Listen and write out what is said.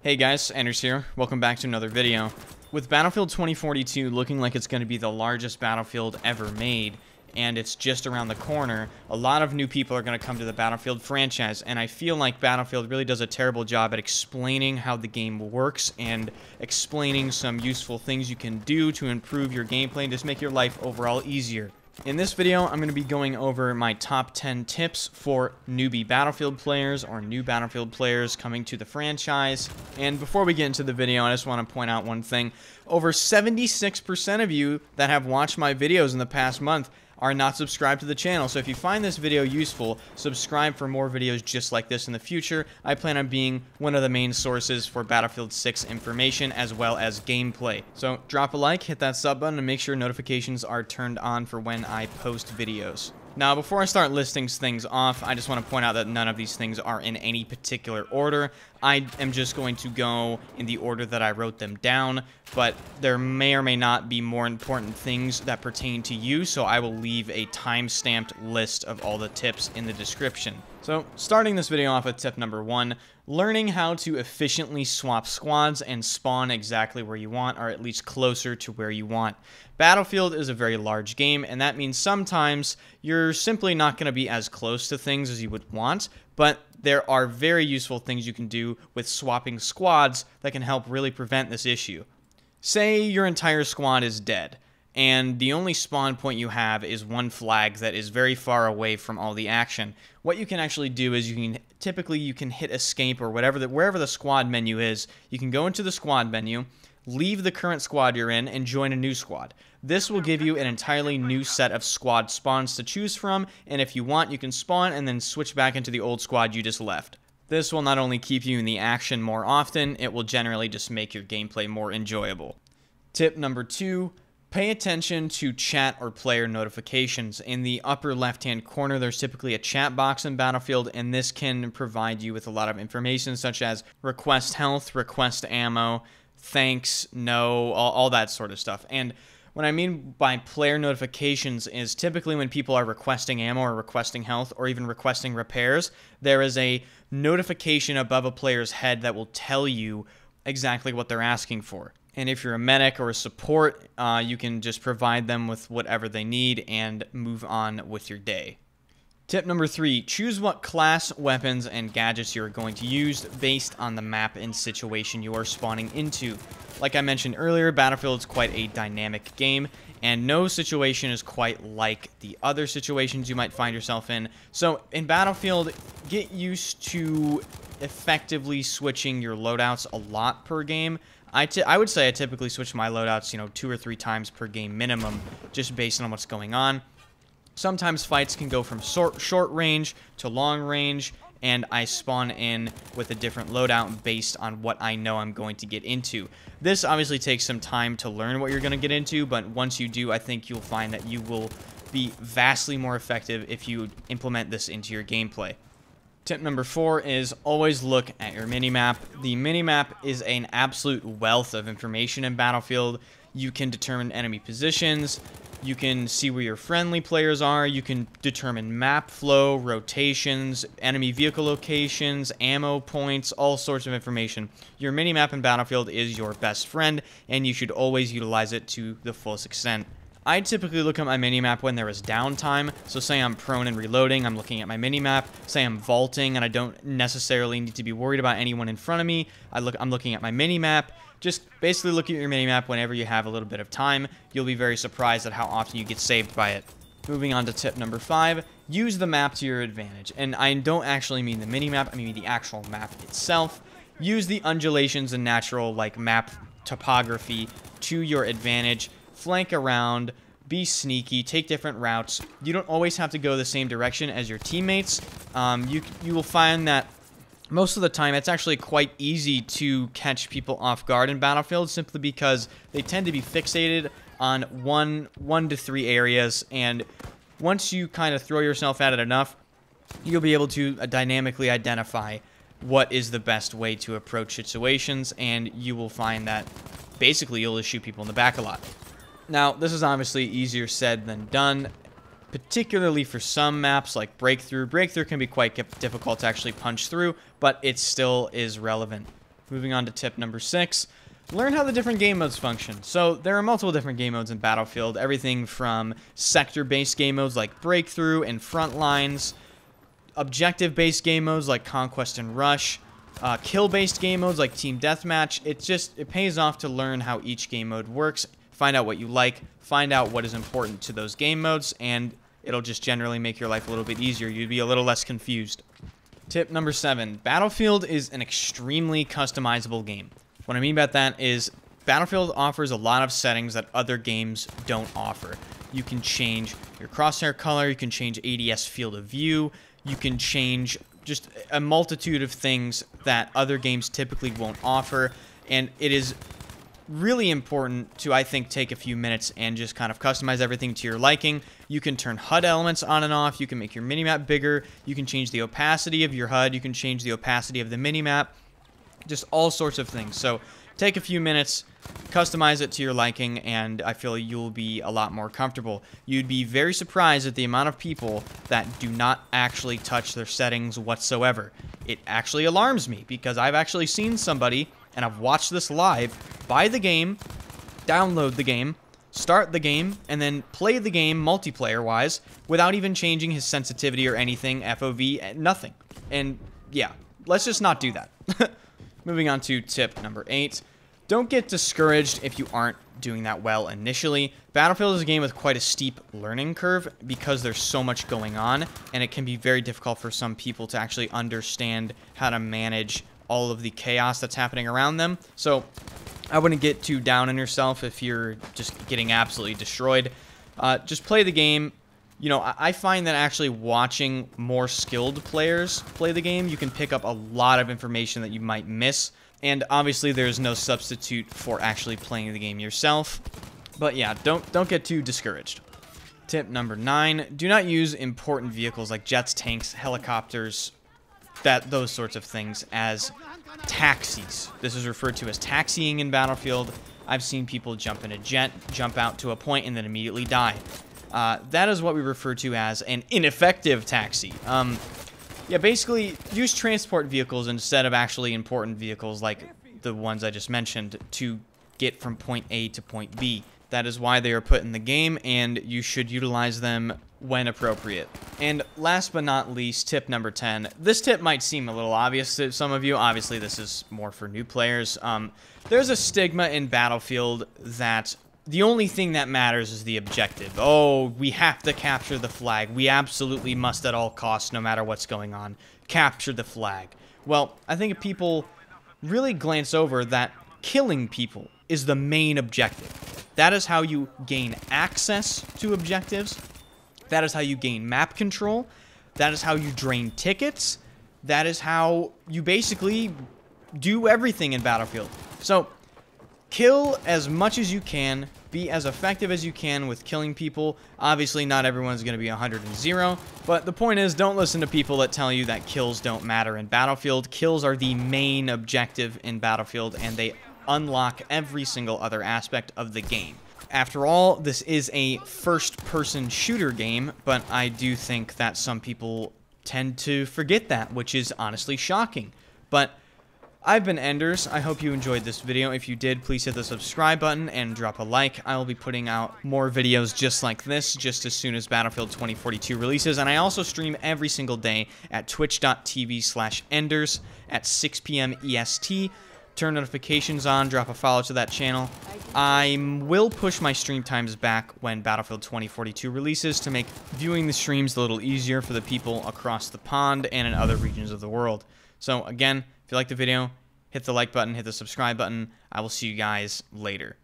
Hey guys, Anders here. Welcome back to another video. With Battlefield 2042 looking like it's going to be the largest Battlefield ever made, and it's just around the corner, a lot of new people are going to come to the Battlefield franchise, and I feel like Battlefield really does a terrible job at explaining how the game works and explaining some useful things you can do to improve your gameplay and just make your life overall easier. In this video, I'm going to be going over my top 10 tips for newbie Battlefield players or new Battlefield players coming to the franchise. And before we get into the video, I just want to point out one thing. Over 76% of you that have watched my videos in the past month are not subscribed to the channel. So if you find this video useful, subscribe for more videos just like this in the future. I plan on being one of the main sources for Battlefield 6 information as well as gameplay. So drop a like, hit that sub button, and make sure notifications are turned on for when I post videos. Now, before I start listing things off, I just want to point out that none of these things are in any particular order. I am just going to go in the order that I wrote them down, but there may or may not be more important things that pertain to you, so I will leave a time-stamped list of all the tips in the description. So, starting this video off with tip number 1, learning how to efficiently swap squads and spawn exactly where you want, or at least closer to where you want. Battlefield is a very large game, and that means sometimes you're simply not going to be as close to things as you would want, but there are very useful things you can do with swapping squads that can help really prevent this issue. Say your entire squad is dead, and the only spawn point you have is one flag that is very far away from all the action. What you can actually do is you can hit escape or wherever the squad menu is. You can go into the squad menu, leave the current squad you're in, and join a new squad. This will give you an entirely new set of squad spawns to choose from, and if you want, you can spawn and then switch back into the old squad you just left. This will not only keep you in the action more often, it will generally just make your gameplay more enjoyable. Tip number 2. Pay attention to chat or player notifications. In the upper left-hand corner, there's typically a chat box in Battlefield, and this can provide you with a lot of information such as request health, request ammo, thanks, no, all that sort of stuff. And what I mean by player notifications is typically when people are requesting ammo or requesting health or even requesting repairs, there is a notification above a player's head that will tell you exactly what they're asking for. And if you're a medic or a support, you can just provide them with whatever they need and move on with your day. Tip number 3, choose what class, weapons, and gadgets you're going to use based on the map and situation you are spawning into. Like I mentioned earlier, Battlefield is quite a dynamic game, and no situation is quite like the other situations you might find yourself in. So in Battlefield, get used to effectively switching your loadouts a lot per game. I would say I typically switch my loadouts, 2 or 3 times per game minimum, just based on what's going on. Sometimes fights can go from short range to long range, and I spawn in with a different loadout based on what I know I'm going to get into. This obviously takes some time to learn what you're going to get into, but once you do, I think you'll find that you will be vastly more effective if you implement this into your gameplay. Tip number 4 is always look at your minimap. The minimap is an absolute wealth of information in Battlefield. You can determine enemy positions, you can see where your friendly players are, you can determine map flow, rotations, enemy vehicle locations, ammo points, all sorts of information. Your minimap in Battlefield is your best friend, and you should always utilize it to the fullest extent. I typically look at my minimap when there is downtime, so say I'm prone and reloading, I'm looking at my minimap. Say I'm vaulting and I don't necessarily need to be worried about anyone in front of me, I'm looking at my minimap. Just basically look at your minimap whenever you have a little bit of time. You'll be very surprised at how often you get saved by it. Moving on to tip number 5, use the map to your advantage. And I don't actually mean the minimap, I mean the actual map itself. Use the undulations and natural map topography to your advantage. Flank around, be sneaky, take different routes. You don't always have to go the same direction as your teammates. You will find that most of the time it's actually quite easy to catch people off guard in Battlefield simply because they tend to be fixated on one to 3 areas, and once you kind of throw yourself at it enough, you'll be able to dynamically identify what is the best way to approach situations, and you will find that basically you'll just shoot people in the back a lot. Now, this is obviously easier said than done, particularly for some maps like Breakthrough. Breakthrough can be quite difficult to actually punch through, but it still is relevant. Moving on to tip number 6. Learn how the different game modes function. So there are multiple different game modes in Battlefield, everything from sector-based game modes like Breakthrough and Frontlines, objective-based game modes like Conquest and Rush, kill-based game modes like Team Deathmatch. It pays off to learn how each game mode works, find out what you like, find out what is important to those game modes, and it'll just generally make your life a little bit easier. You'd be a little less confused. Tip number 7. Battlefield is an extremely customizable game. What I mean by that is Battlefield offers a lot of settings that other games don't offer. You can change your crosshair color, you can change ADS field of view, you can change just a multitude of things that other games typically won't offer, and it is really important to, I think, take a few minutes and just kind of customize everything to your liking. You can turn HUD elements on and off, you can make your minimap bigger, you can change the opacity of your HUD, you can change the opacity of the minimap, just all sorts of things. So take a few minutes, customize it to your liking, and I feel you'll be a lot more comfortable. You'd be very surprised at the amount of people that do not actually touch their settings whatsoever. It actually alarms me because I've actually seen somebody, and I've watched this live, buy the game, download the game, start the game, and then play the game multiplayer-wise without even changing his sensitivity or anything, FOV, nothing. And yeah, let's just not do that. Moving on to tip number 8. Don't get discouraged if you aren't doing that well initially. Battlefield is a game with quite a steep learning curve because there's so much going on, and it can be very difficult for some people to actually understand how to manage all of the chaos that's happening around them. So I wouldn't get too down on yourself if you're just getting absolutely destroyed. Just play the game. You know, I find that actually watching more skilled players play the game, you can pick up a lot of information that you might miss. And obviously, there's no substitute for actually playing the game yourself. But yeah, don't get too discouraged. Tip number 9, do not use important vehicles like jets, tanks, helicopters, those sorts of things as taxis. This is referred to as taxiing in Battlefield. I've seen people jump in a jet, jump out to a point, and then immediately die. That is what we refer to as an ineffective taxi. Yeah, basically, use transport vehicles instead of actually important vehicles like the ones I just mentioned to get from point A to point B. That is why they are put in the game, and you should utilize them when appropriate. And last but not least, tip number 10. This tip might seem a little obvious to some of you. Obviously, this is more for new players. There's a stigma in Battlefield that the only thing that matters is the objective. Oh, we have to capture the flag. We absolutely must at all costs, no matter what's going on, capture the flag. Well, I think if people really glance over that killing people is the main objective. That is how you gain access to objectives. That is how you gain map control. That is how you drain tickets. That is how you basically do everything in Battlefield. So, kill as much as you can, be as effective as you can with killing people. Obviously, not everyone's going to be 100-0, but the point is, don't listen to people that tell you that kills don't matter in Battlefield. Kills are the main objective in Battlefield, and they unlock every single other aspect of the game. After all, this is a first-person shooter game, but I do think that some people tend to forget that, which is honestly shocking. But I've been Enders. I hope you enjoyed this video. If you did, please hit the subscribe button and drop a like. I will be putting out more videos just like this just as soon as Battlefield 2042 releases. And I also stream every single day at twitch.tv/Enders at 6 p.m. EST. Turn notifications on, drop a follow to that channel. I will push my stream times back when Battlefield 2042 releases to make viewing the streams a little easier for the people across the pond and in other regions of the world. So again, if you liked the video, hit the like button, hit the subscribe button. I will see you guys later.